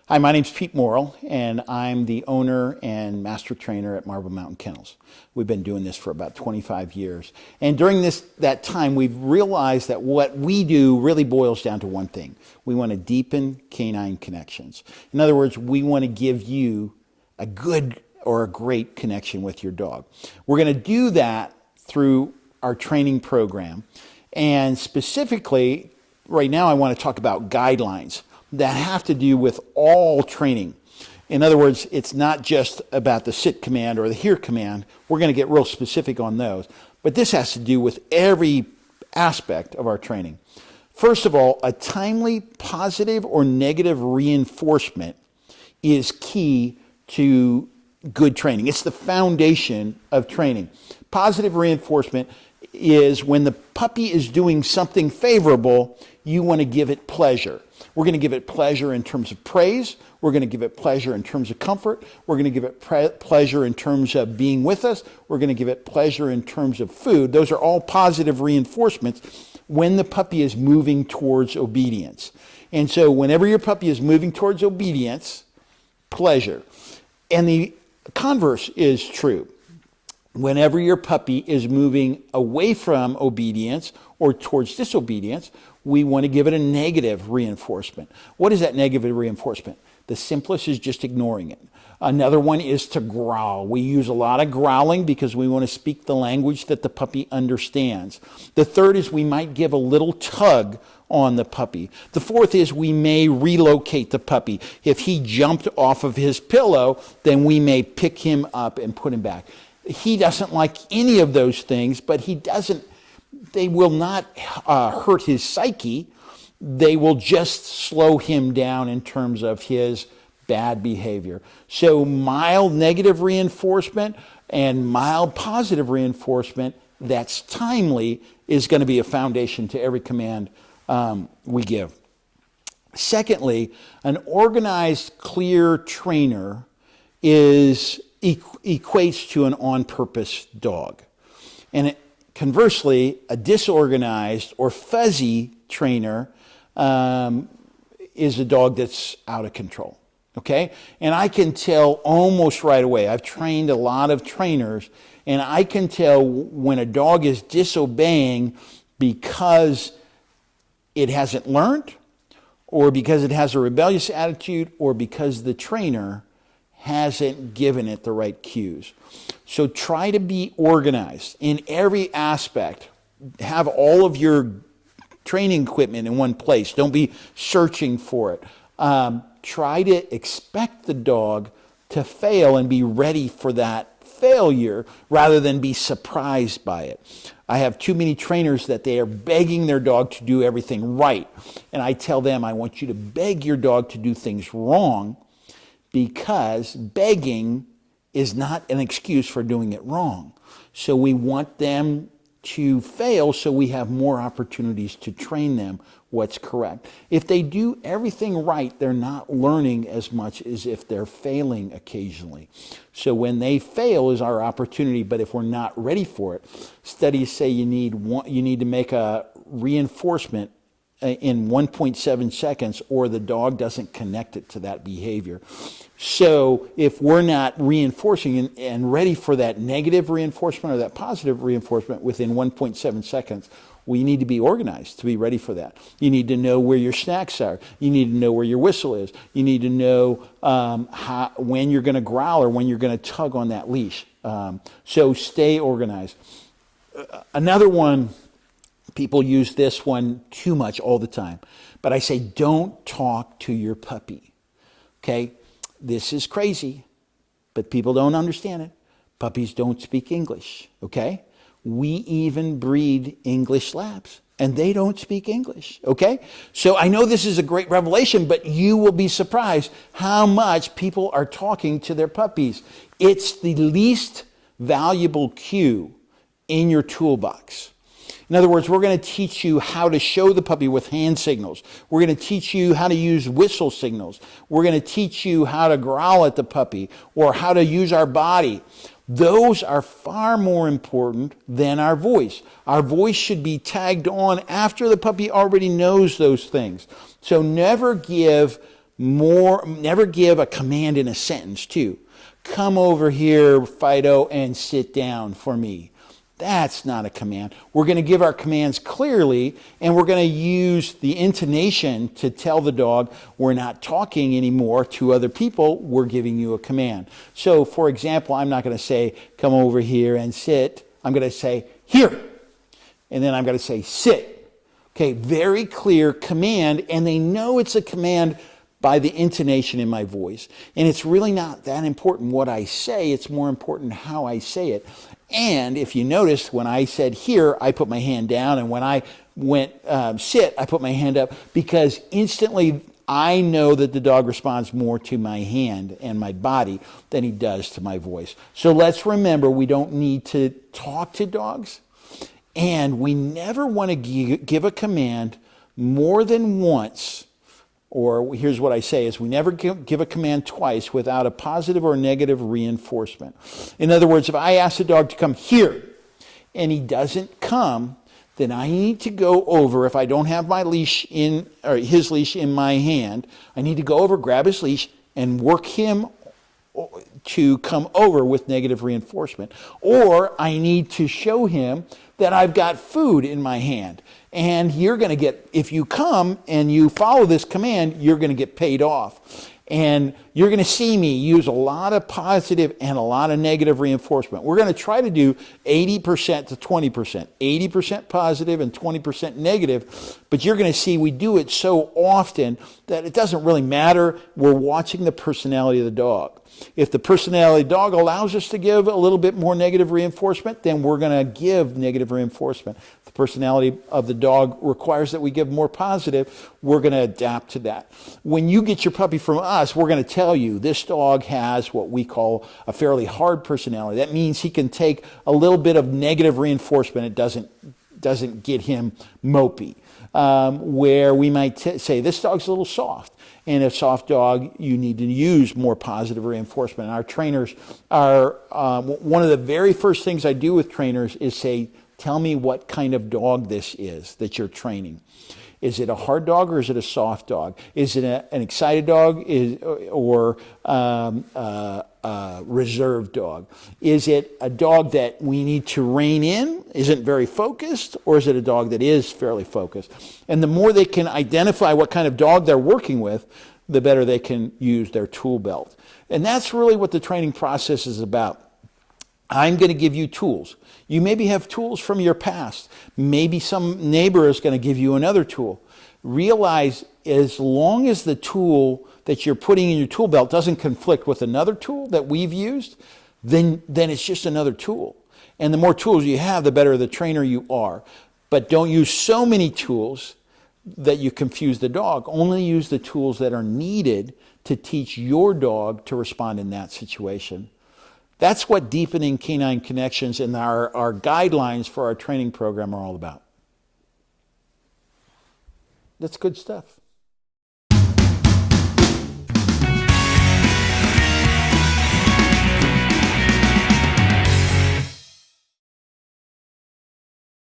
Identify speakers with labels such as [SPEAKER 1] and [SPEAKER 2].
[SPEAKER 1] Hi, my name's Pete Morrill, and I'm the owner and master trainer at Marble Mountain Kennels. We've been doing this for about 25 years. And during that time, we've realized that what we do really boils down to one thing. We want to deepen canine connections. In other words, we want to give you a good or a great connection with your dog. We're going to do that through our training program. And specifically, right now I want to talk about guidelines that have to do with all training. In other words, it's not just about the sit command or the hear command. We're going to get real specific on those. But this has to do with every aspect of our training. First of all, a timely positive or negative reinforcement is key to good training. It's the foundation of training. Positive reinforcement is when the puppy is doing something favorable, you want to give it pleasure. We're going to give it pleasure in terms of praise. We're going to give it pleasure in terms of comfort. We're going to give it pleasure in terms of being with us. We're going to give it pleasure in terms of food. Those are all positive reinforcements when the puppy is moving towards obedience. And so whenever your puppy is moving towards obedience, pleasure. And the converse is true. Whenever your puppy is moving away from obedience or towards disobedience, we want to give it a negative reinforcement. What is that negative reinforcement? The simplest is just ignoring it. Another one is to growl. We use a lot of growling because we want to speak the language that the puppy understands. The third is we might give a little tug on the puppy. The fourth is we may relocate the puppy. If he jumped off of his pillow, then we may pick him up and put him back. He doesn't like any of those things, but they will not hurt his psyche. They will just slow him down in terms of his bad behavior. So mild negative reinforcement and mild positive reinforcement that's timely is going to be a foundation to every command we give. Secondly, an organized, clear trainer equates to an on-purpose dog. And conversely, a disorganized or fuzzy trainer is a dog that's out of control. Okay? And I can tell almost right away. I've trained a lot of trainers, and I can tell when a dog is disobeying because it hasn't learned, or because it has a rebellious attitude, or because the trainer hasn't given it the right cues. So try to be organized in every aspect. Have all of your training equipment in one place. Don't be searching for it. Try to expect the dog to fail and be ready for that failure rather than be surprised by it. I have too many trainers that they are begging their dog to do everything right. And I tell them, I want you to beg your dog to do things wrong, because begging is not an excuse for doing it wrong. So we want them to fail so we have more opportunities to train them what's correct. If they do everything right, they're not learning as much as if they're failing occasionally. So when they fail is our opportunity, but if we're not ready for it, studies say you need to make a reinforcement in 1.7 seconds or the dog doesn't connect it to that behavior. So if we're not reinforcing and ready for that negative reinforcement or that positive reinforcement within 1.7 seconds, we need to be organized to be ready for that. You need to know where your snacks are. You need to know where your whistle is. You need to know when you're going to growl or when you're going to tug on that leash. So stay organized. Another one, people use this one too much all the time. But I say, don't talk to your puppy. Okay? This is crazy, but people don't understand it. Puppies don't speak English. Okay? We even breed English Labs, and they don't speak English. Okay? So I know this is a great revelation, but you will be surprised how much people are talking to their puppies. It's the least valuable cue in your toolbox. In other words, we're going to teach you how to show the puppy with hand signals. We're going to teach you how to use whistle signals. We're going to teach you how to growl at the puppy or how to use our body. Those are far more important than our voice. Our voice should be tagged on after the puppy already knows those things. So never give Never give a command in a sentence too. Come over here, Fido, and sit down for me. That's not a command. We're going to give our commands clearly, and we're going to use the intonation to tell the dog we're not talking anymore to other people, we're giving you a command. So, for example, I'm not going to say, come over here and sit. I'm going to say, here. And then I'm going to say, sit. Okay, very clear command, and they know it's a command by the intonation in my voice. And it's really not that important what I say, it's more important how I say it. And if you notice, when I said here, I put my hand down, and when I went sit, I put my hand up, because instantly I know that the dog responds more to my hand and my body than he does to my voice. So let's remember, we don't need to talk to dogs, and we never want to give a command more than once. Or here's what I say is we never give a command twice without a positive or negative reinforcement. In other words, if I ask the dog to come here and he doesn't come, then I need to go over, if I don't have my leash in, or his leash in my hand, I need to go over, grab his leash, and work him to come over with negative reinforcement. Or I need to show him that I've got food in my hand. And you're going to get, if you come and you follow this command, you're going to get paid off. And you're going to see me use a lot of positive and a lot of negative reinforcement. We're going to try to do 80% to 20%, 80% positive and 20% negative. But you're going to see we do it so often that it doesn't really matter. We're watching the personality of the dog. If the personality of the dog allows us to give a little bit more negative reinforcement, then we're going to give negative reinforcement. If the personality of the dog requires that we give more positive, we're going to adapt to that. When you get your puppy from us, we're going to tell you this dog has what we call a fairly hard personality. That means he can take a little bit of negative reinforcement. It doesn't get him mopey. Where we might say this dog's a little soft. And a soft dog, you need to use more positive reinforcement. And our trainers are, one of the very first things I do with trainers is say, tell me what kind of dog this is that you're training. Is it a hard dog or is it a soft dog? Is it an excited dog or a reserved dog? Is it a dog that we need to rein in, isn't very focused, or is it a dog that is fairly focused? And the more they can identify what kind of dog they're working with, the better they can use their tool belt. And that's really what the training process is about. I'm going to give you tools. You maybe have tools from your past. Maybe some neighbor is going to give you another tool. Realize as long as the tool that you're putting in your tool belt doesn't conflict with another tool that we've used, then it's just another tool. And the more tools you have, the better the trainer you are. But don't use so many tools that you confuse the dog. Only use the tools that are needed to teach your dog to respond in that situation. That's what deepening canine connections and our guidelines for our training program are all about. That's good stuff.